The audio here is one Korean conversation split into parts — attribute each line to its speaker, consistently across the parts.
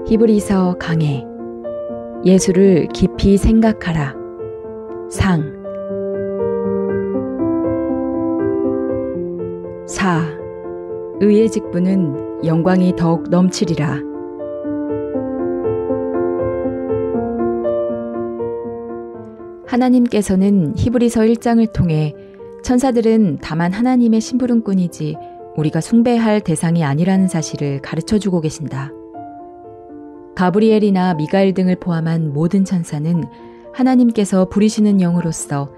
Speaker 1: 히브리서 강해. 예수를 깊이 생각하라. 상 4. 의의 직분은 영광이 더욱 넘치리라. 하나님께서는 히브리서 1장을 통해 천사들은 다만 하나님의 심부름꾼이지 우리가 숭배할 대상이 아니라는 사실을 가르쳐주고 계신다. 가브리엘이나 미가엘 등을 포함한 모든 천사는 하나님께서 부리시는 영으로서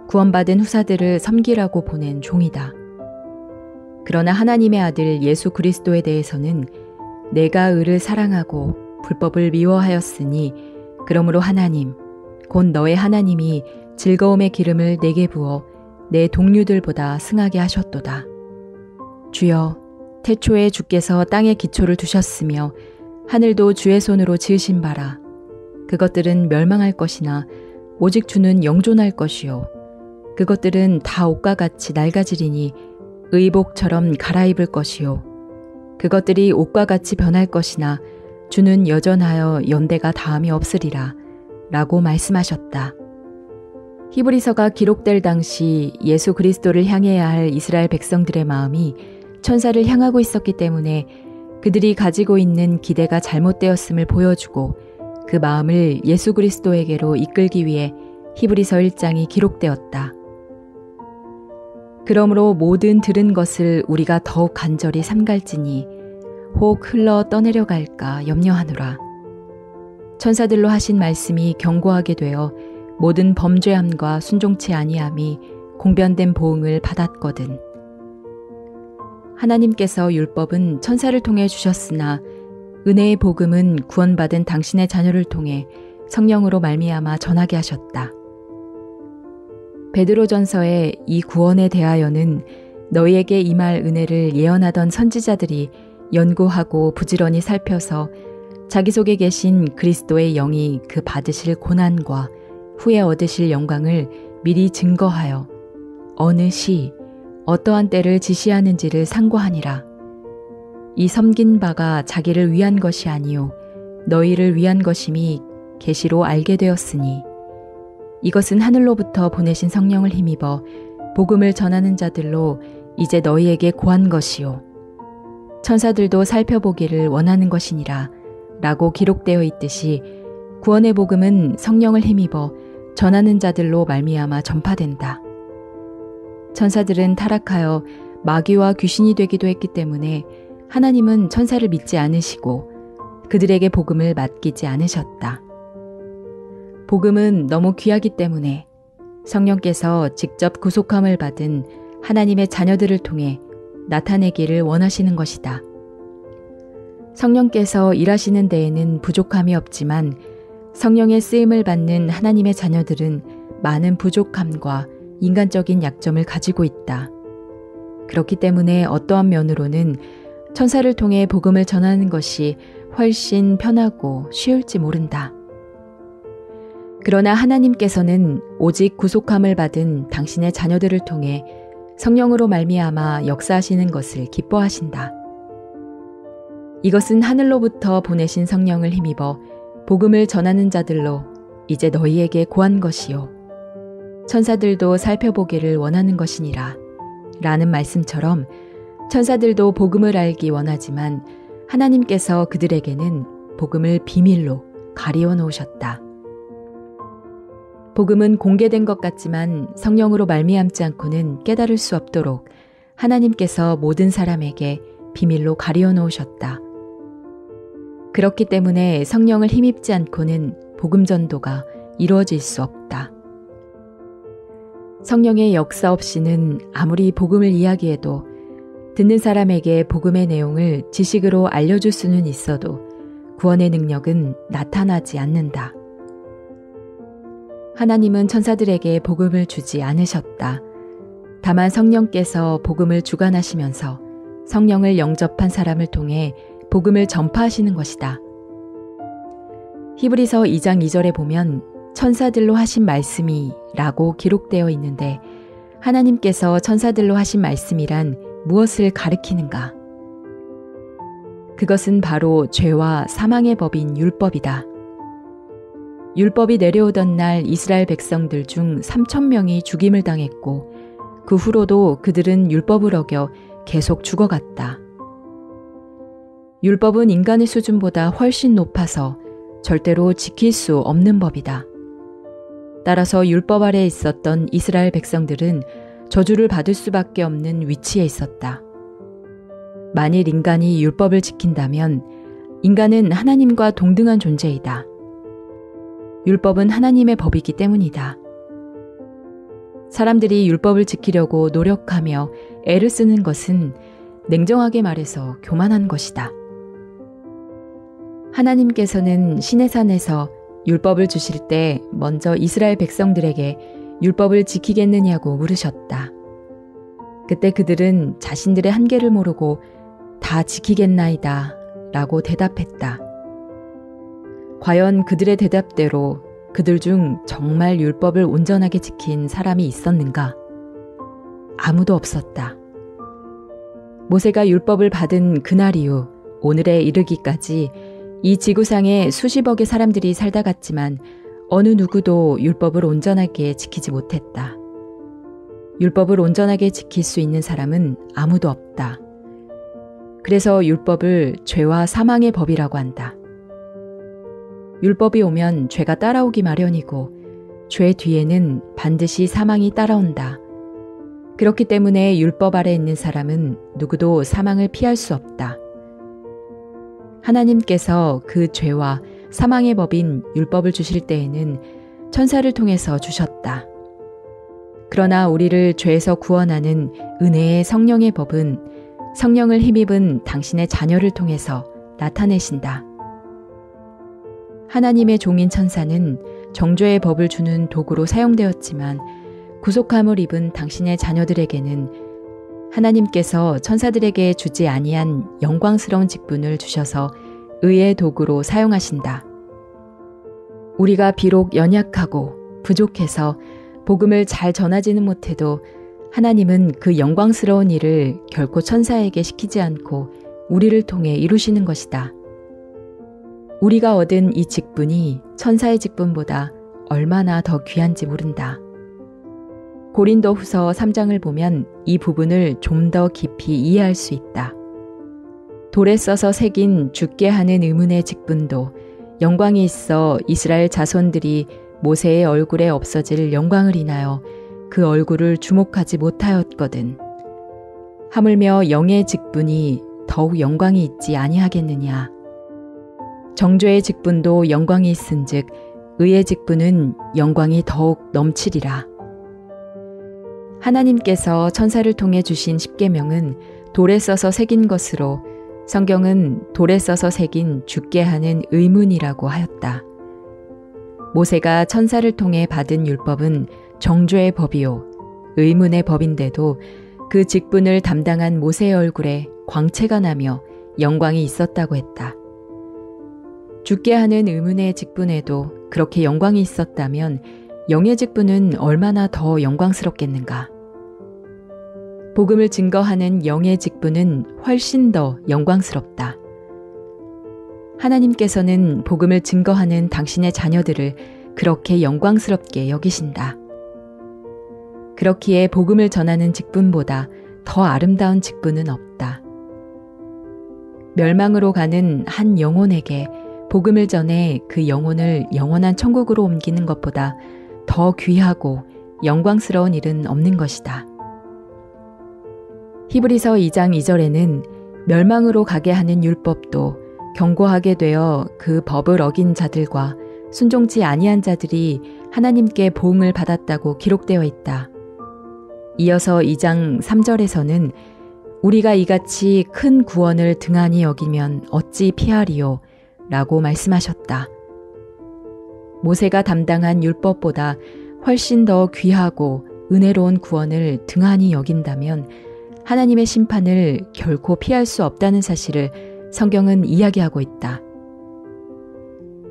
Speaker 1: 구원받은 후사들을 섬기라고 보낸 종이다. 그러나 하나님의 아들 예수 그리스도에 대해서는 내가 의를 사랑하고 불법을 미워하였으니 그러므로 하나님, 곧 너의 하나님이 즐거움의 기름을 내게 부어 내 동류들보다 승하게 하셨도다. 주여, 태초에 주께서 땅의 기초를 두셨으며 하늘도 주의 손으로 지으신 바라. 그것들은 멸망할 것이나 오직 주는 영존할 것이요. 그것들은 다 옷과 같이 낡아지리니 의복처럼 갈아입을 것이요. 그것들이 옷과 같이 변할 것이나 주는 여전하여 연대가 다함이 없으리라. 라고 말씀하셨다. 히브리서가 기록될 당시 예수 그리스도를 향해야 할 이스라엘 백성들의 마음이 천사를 향하고 있었기 때문에 그들이 가지고 있는 기대가 잘못되었음을 보여주고 그 마음을 예수 그리스도에게로 이끌기 위해 히브리서 1장이 기록되었다. 그러므로 모든 들은 것을 우리가 더욱 간절히 삼갈지니 혹 흘러 떠내려갈까 염려하노라. 천사들로 하신 말씀이 견고하게 되어 모든 범죄함과 순종치 아니함이 공변된 보응을 받았거든. 하나님께서 율법은 천사를 통해 주셨으나 은혜의 복음은 구원받은 당신의 자녀를 통해 성령으로 말미암아 전하게 하셨다. 베드로전서의 이 구원에 대하여는 너희에게 임할 은혜를 예언하던 선지자들이 연구하고 부지런히 살펴서 자기 속에 계신 그리스도의 영이 그 받으실 고난과 후에 얻으실 영광을 미리 증거하여 어느 시 어떠한 때를 지시하는지를 상고하니라. 이 섬긴 바가 자기를 위한 것이 아니요 너희를 위한 것임이 계시로 알게 되었으니 이것은 하늘로부터 보내신 성령을 힘입어 복음을 전하는 자들로 이제 너희에게 고한 것이요 천사들도 살펴보기를 원하는 것이니라 라고 기록되어 있듯이 구원의 복음은 성령을 힘입어 전하는 자들로 말미암아 전파된다. 천사들은 타락하여 마귀와 귀신이 되기도 했기 때문에 하나님은 천사를 믿지 않으시고 그들에게 복음을 맡기지 않으셨다. 복음은 너무 귀하기 때문에 성령께서 직접 구속함을 받은 하나님의 자녀들을 통해 나타내기를 원하시는 것이다. 성령께서 일하시는 데에는 부족함이 없지만 성령의 쓰임을 받는 하나님의 자녀들은 많은 부족함과 인간적인 약점을 가지고 있다. 그렇기 때문에 어떠한 면으로는 천사를 통해 복음을 전하는 것이 훨씬 편하고 쉬울지 모른다. 그러나 하나님께서는 오직 구속함을 받은 당신의 자녀들을 통해 성령으로 말미암아 역사하시는 것을 기뻐하신다. 이것은 하늘로부터 보내신 성령을 힘입어 복음을 전하는 자들로 이제 너희에게 고한 것이요 천사들도 살펴보기를 원하는 것이니라 라는 말씀처럼 천사들도 복음을 알기 원하지만 하나님께서 그들에게는 복음을 비밀로 가리워 놓으셨다. 복음은 공개된 것 같지만 성령으로 말미암지 않고는 깨달을 수 없도록 하나님께서 모든 사람에게 비밀로 가리워 놓으셨다. 그렇기 때문에 성령을 힘입지 않고는 복음 전도가 이루어질 수 없다. 성령의 역사 없이는 아무리 복음을 이야기해도 듣는 사람에게 복음의 내용을 지식으로 알려줄 수는 있어도 구원의 능력은 나타나지 않는다. 하나님은 천사들에게 복음을 주지 않으셨다. 다만 성령께서 복음을 주관하시면서 성령을 영접한 사람을 통해 복음을 전파하시는 것이다. 히브리서 2장 2절에 보면 천사들로 하신 말씀이 라고 기록되어 있는데 하나님께서 천사들로 하신 말씀이란 무엇을 가리키는가? 그것은 바로 죄와 사망의 법인 율법이다. 율법이 내려오던 날 이스라엘 백성들 중 3,000명이 죽임을 당했고 그 후로도 그들은 율법을 어겨 계속 죽어갔다. 율법은 인간의 수준보다 훨씬 높아서 절대로 지킬 수 없는 법이다. 따라서 율법 아래에 있었던 이스라엘 백성들은 저주를 받을 수밖에 없는 위치에 있었다. 만일 인간이 율법을 지킨다면 인간은 하나님과 동등한 존재이다. 율법은 하나님의 법이기 때문이다. 사람들이 율법을 지키려고 노력하며 애를 쓰는 것은 냉정하게 말해서 교만한 것이다. 하나님께서는 시내산에서 율법을 주실 때 먼저 이스라엘 백성들에게 율법을 지키겠느냐고 물으셨다. 그때 그들은 자신들의 한계를 모르고 다 지키겠나이다 라고 대답했다. 과연 그들의 대답대로 그들 중 정말 율법을 온전하게 지킨 사람이 있었는가? 아무도 없었다. 모세가 율법을 받은 그날 이후 오늘에 이르기까지 이 지구상에 수십억의 사람들이 살다 갔지만 어느 누구도 율법을 온전하게 지키지 못했다. 율법을 온전하게 지킬 수 있는 사람은 아무도 없다. 그래서 율법을 죄와 사망의 법이라고 한다. 율법이 오면 죄가 따라오기 마련이고 죄 뒤에는 반드시 사망이 따라온다. 그렇기 때문에 율법 아래 있는 사람은 누구도 사망을 피할 수 없다. 하나님께서 그 죄와 사망의 법인 율법을 주실 때에는 천사를 통해서 주셨다. 그러나 우리를 죄에서 구원하는 은혜의 성령의 법은 성령을 힘입은 당신의 자녀를 통해서 나타내신다. 하나님의 종인 천사는 정죄의 법을 주는 도구로 사용되었지만 구속함을 입은 당신의 자녀들에게는 하나님께서 천사들에게 주지 아니한 영광스러운 직분을 주셔서 의의 도구로 사용하신다. 우리가 비록 연약하고 부족해서 복음을 잘 전하지는 못해도 하나님은 그 영광스러운 일을 결코 천사에게 시키지 않고 우리를 통해 이루시는 것이다. 우리가 얻은 이 직분이 천사의 직분보다 얼마나 더 귀한지 모른다. 고린도후서 3장을 보면 이 부분을 좀 더 깊이 이해할 수 있다. 돌에 써서 새긴 죽게 하는 의문의 직분도 영광이 있어 이스라엘 자손들이 모세의 얼굴에 없어질 영광을 인하여 그 얼굴을 주목하지 못하였거든. 하물며 영의 직분이 더욱 영광이 있지 아니하겠느냐. 정죄의 직분도 영광이 있은즉 의의 직분은 영광이 더욱 넘치리라. 하나님께서 천사를 통해 주신 십계명은 돌에 써서 새긴 것으로 성경은 돌에 써서 새긴 죽게 하는 의문이라고 하였다. 모세가 천사를 통해 받은 율법은 정죄의 법이요 의문의 법인데도 그 직분을 담당한 모세의 얼굴에 광채가 나며 영광이 있었다고 했다. 죽게 하는 의문의 직분에도 그렇게 영광이 있었다면 영의 직분은 얼마나 더 영광스럽겠는가. 복음을 증거하는 영의 직분은 훨씬 더 영광스럽다. 하나님께서는 복음을 증거하는 당신의 자녀들을 그렇게 영광스럽게 여기신다. 그렇기에 복음을 전하는 직분보다 더 아름다운 직분은 없다. 멸망으로 가는 한 영혼에게 복음을 전해 그 영혼을 영원한 천국으로 옮기는 것보다 더 귀하고 영광스러운 일은 없는 것이다. 히브리서 2장 2절에는 멸망으로 가게 하는 율법도 경고하게 되어 그 법을 어긴 자들과 순종치 아니한 자들이 하나님께 보응을 받았다고 기록되어 있다. 이어서 2장 3절에서는 우리가 이같이 큰 구원을 등한히 여기면 어찌 피하리요? 라고 말씀하셨다. 모세가 담당한 율법보다 훨씬 더 귀하고 은혜로운 구원을 등한히 여긴다면 하나님의 심판을 결코 피할 수 없다는 사실을 성경은 이야기하고 있다.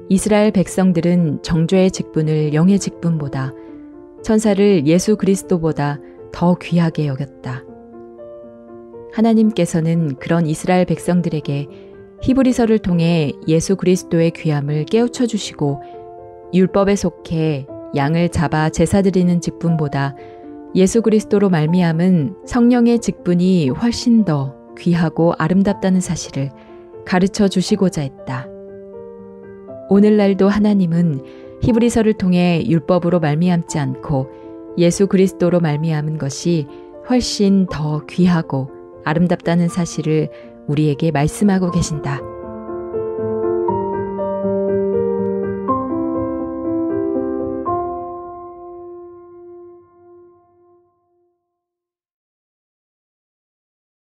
Speaker 1: 이스라엘 백성들은 정죄의 직분을 영의 직분보다 천사를 예수 그리스도보다 더 귀하게 여겼다. 하나님께서는 그런 이스라엘 백성들에게 히브리서를 통해 예수 그리스도의 귀함을 깨우쳐 주시고 율법에 속해 양을 잡아 제사 드리는 직분보다 예수 그리스도로 말미암은 성령의 직분이 훨씬 더 귀하고 아름답다는 사실을 가르쳐 주시고자 했다. 오늘날도 하나님은 히브리서를 통해 율법으로 말미암지 않고 예수 그리스도로 말미암은 것이 훨씬 더 귀하고 아름답다는 사실을 우리에게 말씀하고 계신다.